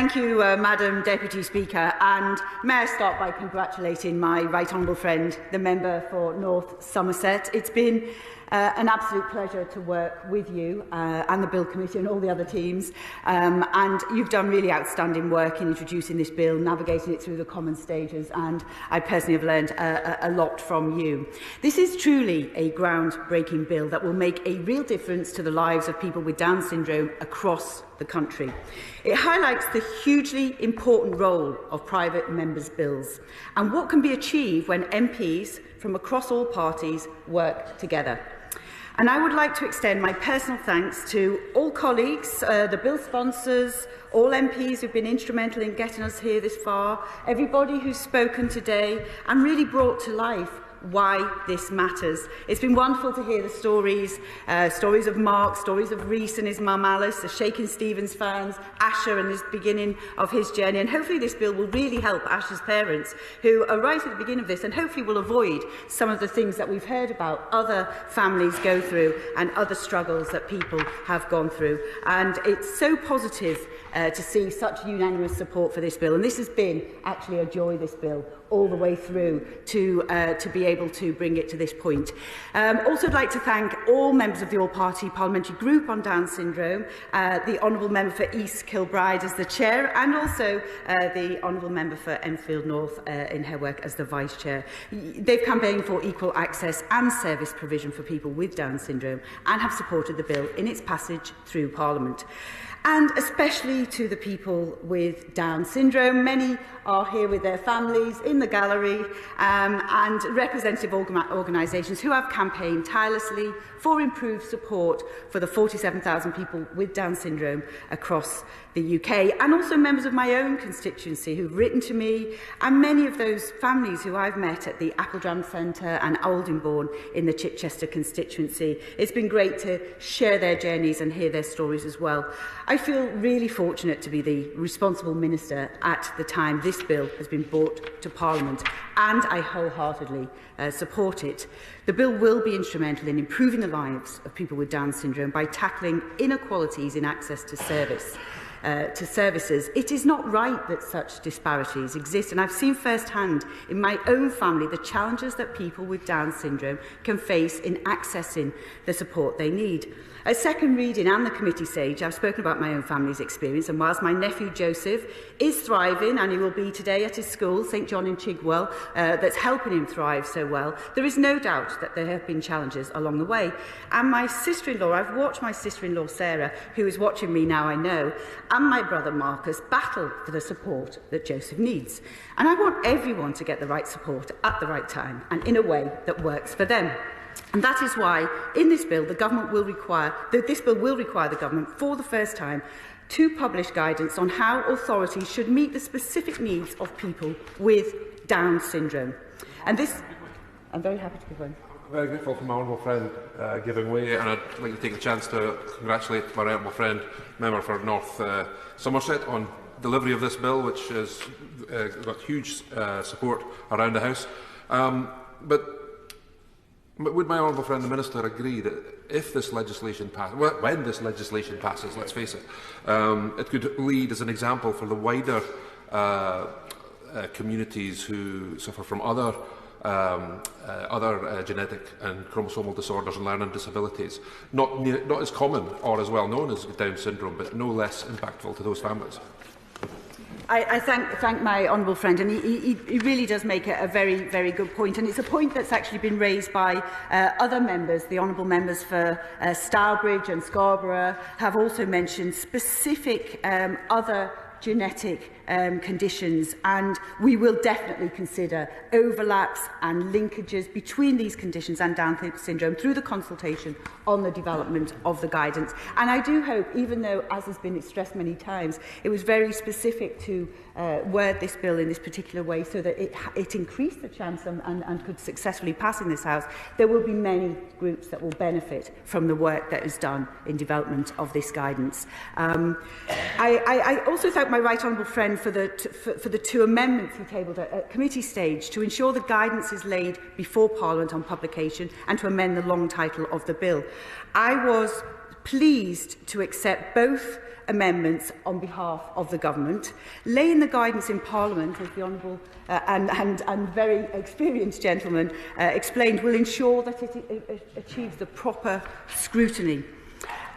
Thank you, Madam Deputy Speaker. And may I start by congratulating my right honourable friend, the member for North Somerset. It's been an absolute pleasure to work with you and the Bill Committee and all the other teams. And you've done really outstanding work in introducing this bill, navigating it through the common stages, and I personally have learned a lot from you. This is truly a groundbreaking bill that will make a real difference to the lives of people with Down syndrome across the country. It highlights the hugely important role of private members' bills and what can be achieved when MPs from across all parties work together. And I would like to extend my personal thanks to all colleagues, the bill sponsors, all MPs who've been instrumental in getting us here this far, everybody who's spoken today and really brought to life why this matters. It's been wonderful to hear the stories of Mark, stories of Rhys and his mum Alice, the Shakin' Stevens fans, Asher and his beginning of his journey. And hopefully this bill will really help Asher's parents, who are right at the beginning of this, and hopefully will avoid some of the things that we've heard about other families go through and other struggles that people have gone through. And it's so positive to see such unanimous support for this bill. And this has been actually a joy, this bill, all the way through to be able to bring it to this point. Also, I'd like to thank all members of the All-Party Parliamentary Group on Down Syndrome, the Honourable Member for East Kilbride as the Chair, and also the Honourable Member for Enfield North in her work as the Vice Chair. They've campaigned for equal access and service provision for people with Down syndrome and have supported the bill in its passage through Parliament. And especially to the people with Down syndrome. Many are here with their families in the gallery and representative organisations who have campaigned tirelessly for improved support for the 47,000 people with Down syndrome across the UK, and also members of my own constituency who've written to me, and many of those families who I've met at the Appledram Centre and Aldenbourne in the Chichester constituency. It's been great to share their journeys and hear their stories as well. I feel really fortunate to be the responsible minister at the time this bill has been brought to Parliament, and I wholeheartedly support it. The bill will be instrumental in improving the lives of people with Down syndrome by tackling inequalities in access to services. It is not right that such disparities exist, and I've seen firsthand in my own family the challenges that people with Down syndrome can face in accessing the support they need. At second reading and the committee stage, I've spoken about my own family's experience, and whilst my nephew Joseph is thriving, and he will be today at his school, St John in Chigwell, that's helping him thrive so well, there is no doubt that there have been challenges along the way. And my sister-in-law, I've watched my sister-in-law Sarah, who is watching me now, I know, and my brother Marcus battle for the support that Joseph needs. And I want everyone to get the right support at the right time and in a way that works for them. And that is why, in this bill, the government will require the government, for the first time, to publish guidance on how authorities should meet the specific needs of people with Down syndrome. And this, I'm very happy to give one. Very grateful for my honourable friend giving way, and I'd like to take the chance to congratulate my honourable friend, member for North Somerset, on delivery of this bill, which has got huge support around the House. But would my honourable friend the Minister agree that if this legislation passes, when this legislation passes, let's face it, it could lead as an example for the wider communities who suffer from other genetic and chromosomal disorders and learning disabilities, not as common or as well known as Down syndrome, but no less impactful to those families? I thank my honourable friend, and he really does make a very, very good point, and it's a point that's actually been raised by other members. The honourable members for Stourbridge and Scarborough have also mentioned specific other genetic conditions, and we will definitely consider overlaps and linkages between these conditions and Down syndrome through the consultation on the development of the guidance. And I do hope, even though, as has been stressed many times, it was very specific to word this bill in this particular way so that it increased the chance and could successfully pass in this House, there will be many groups that will benefit from the work that is done in development of this guidance. I also thank my right honourable friend for the two amendments he tabled at committee stage to ensure the guidance is laid before Parliament on publication and to amend the long title of the bill. I was pleased to accept both amendments on behalf of the Government. Laying the guidance in Parliament, as the Honourable and very experienced gentleman explained, will ensure that it achieves the proper scrutiny.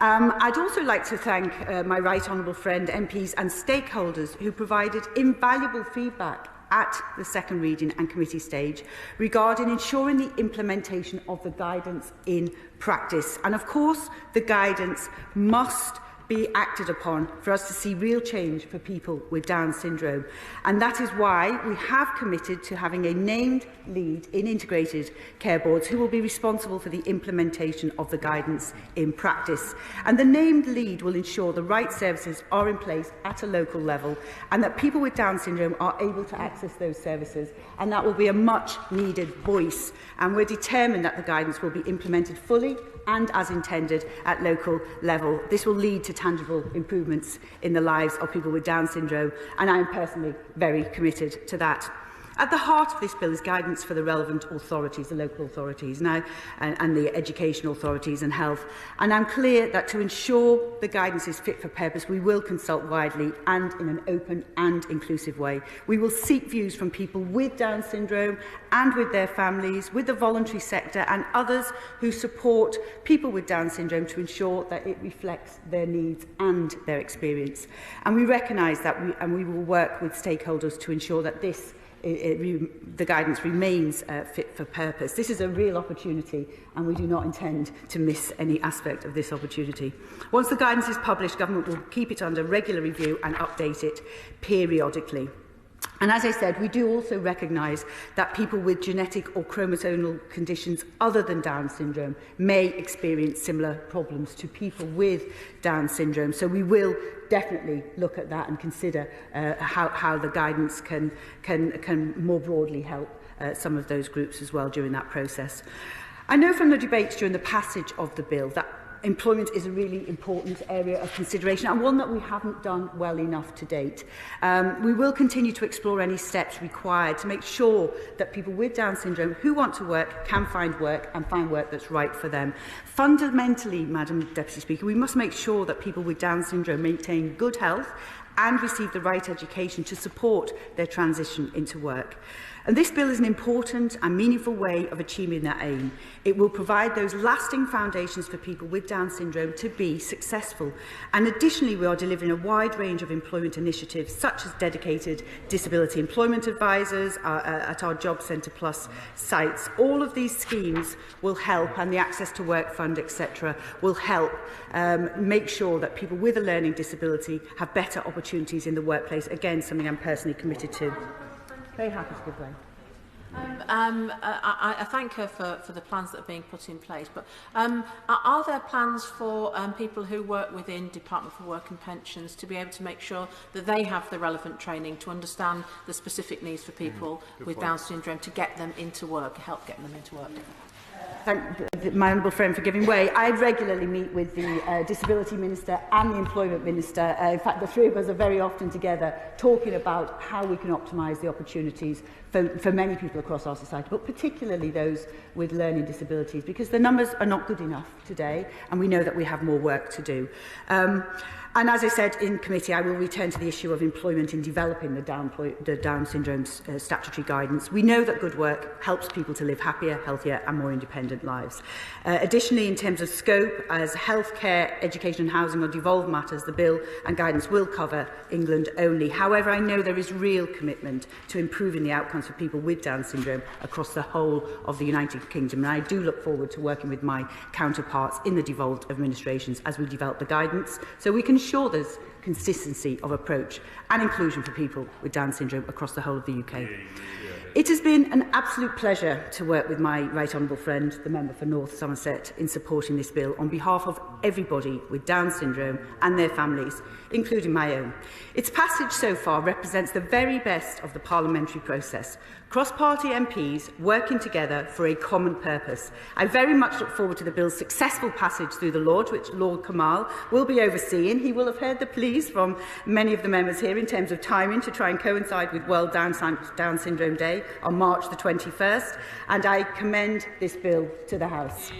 I'd also like to thank my right honourable friend, MPs and stakeholders who provided invaluable feedback at the second reading and committee stage regarding ensuring the implementation of the guidance in practice. And of course, the guidance must be acted upon for us to see real change for people with Down syndrome. And that is why we have committed to having a named lead in integrated care boards who will be responsible for the implementation of the guidance in practice. And the named lead will ensure the right services are in place at a local level and that people with Down syndrome are able to access those services. And that will be a much needed voice. And we're determined that the guidance will be implemented fully and as intended at local level. This will lead to tangible improvements in the lives of people with Down syndrome, and I am personally very committed to that. At the heart of this bill is guidance for the relevant authorities, the local authorities now, and the education authorities and health. And I'm clear that to ensure the guidance is fit for purpose, we will consult widely and in an open and inclusive way. We will seek views from people with Down syndrome and with their families, with the voluntary sector and others who support people with Down syndrome to ensure that it reflects their needs and their experience. And we recognise that we will work with stakeholders to ensure that the guidance remains fit for purpose. This is a real opportunity and we do not intend to miss any aspect of this opportunity. Once the guidance is published, Government will keep it under regular review and update it periodically. And as I said, we do also recognise that people with genetic or chromosomal conditions other than Down syndrome may experience similar problems to people with Down syndrome. So we will definitely look at that and consider how the guidance can more broadly help some of those groups as well during that process. I know from the debates during the passage of the bill that employment is a really important area of consideration and one that we haven't done well enough to date. We will continue to explore any steps required to make sure that people with Down syndrome who want to work can find work and find work that's right for them. Fundamentally, Madam Deputy Speaker, we must make sure that people with Down syndrome maintain good health and receive the right education to support their transition into work. And this bill is an important and meaningful way of achieving that aim. It will provide those lasting foundations for people with Down syndrome to be successful. And additionally, we are delivering a wide range of employment initiatives, such as dedicated disability employment advisors at our Job Centre Plus sites. All of these schemes will help, and the Access to Work Fund, etc., will help make sure that people with a learning disability have better opportunities in the workplace. Again, something I'm personally committed to. Very happy to give way. I thank her for the plans that are being put in place, but are there plans for people who work within Department for Work and Pensions to be able to make sure that they have the relevant training to understand the specific needs for people with Down syndrome to get them into work, help get them into work? Thank my honourable friend for giving way. I regularly meet with the Disability Minister and the Employment Minister. In fact, the three of us are very often together talking about how we can optimise the opportunities for many people across our society, but particularly those with learning disabilities, because the numbers are not good enough today and we know that we have more work to do. And as I said in committee, I will return to the issue of employment in developing the Down syndrome statutory guidance. We know that good work helps people to live happier, healthier and more independent lives. Additionally, in terms of scope, as healthcare, education and housing are devolved matters, the bill and guidance will cover England only. However, I know there is real commitment to improving the outcomes for people with Down syndrome across the whole of the United Kingdom. And I do look forward to working with my counterparts in the devolved administrations as we develop the guidance, so we can ensure there's consistency of approach and inclusion for people with Down syndrome across the whole of the UK. It has been an absolute pleasure to work with my right honourable friend, the member for North Somerset, in supporting this bill on behalf of everybody with Down syndrome and their families, including my own. Its passage so far represents the very best of the parliamentary process, cross-party MPs working together for a common purpose. I very much look forward to the bill's successful passage through the Lord, which Lord Kamal will be overseeing. He will have heard the pleas from many of the members here in terms of timing to try and coincide with World Down Syndrome Day on March the 21st, and I commend this bill to the House.